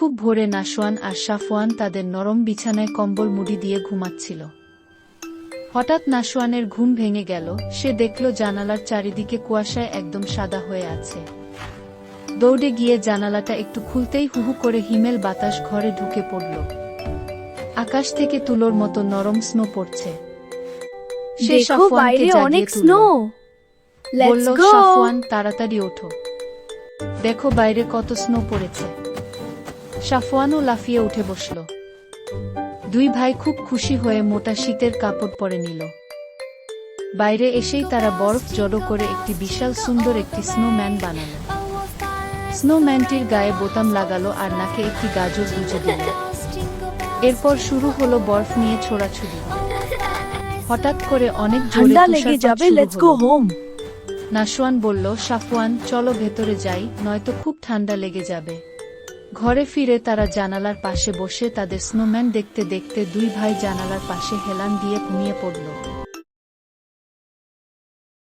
খুব ভোরে নাশওয়ান আর সাফওয়ান তাদের নরম বিছানায় কম্বল মুড়ি দিয়ে ঘুমাচ্ছিল। হঠাৎ নাশওয়ানের ঘুম ভেঙে গেল, সে দেখল জানালার চারিদিকে কুয়াশায় একদম সাদা হয়ে আছে। দৌড়ে গিয়ে জানালাটা একটু খুলতেই হুহু করে হিমেল বাতাস ঘরে ঢুকে পড়ল। আকাশ থেকে তুলোর মতো নরম স্নো পড়ছে। সে দেখো সাফওয়ানকে বাইরে জাগিয়ে অনেক তুলল। স্নো। বলল, লেটস গো। সাফওয়ান তাড়াতাড়ি ওঠো, দেখো বাইরে কত স্নো পড়েছে। সাফওয়ানও লাফিয়ে উঠে বসল। দুই ভাই খুব খুশি হয়ে মোটা শীতের কাপড় পরে নিল। বাইরে এসেই তারা বরফ জড়ো করে একটি বিশাল সুন্দর একটি স্নোম্যান বানালো। স্নোম্যানটির গায়ে বোতাম লাগালো আর নাকে একটি গাজর গুঁজে দিল। এরপর শুরু হলো বরফ নিয়ে ছোড়াছুড়ি। হঠাৎ করে অনেক জোরে ঠান্ডা লেগে তুষারপাত যাবে, শুরু লেটস গো হলো। হোম। নাশওয়ান বলল, সাফওয়ান চলো ভেতরে যাই, নয়তো খুব ঠান্ডা লেগে যাবে। ঘরে ফিরে তারা জানালার পাশে বসে তাদের স্নোম্যান দেখতে দেখতে দুই ভাই জানালার পাশে হেলান দিয়ে ঘুমিয়ে পড়ল।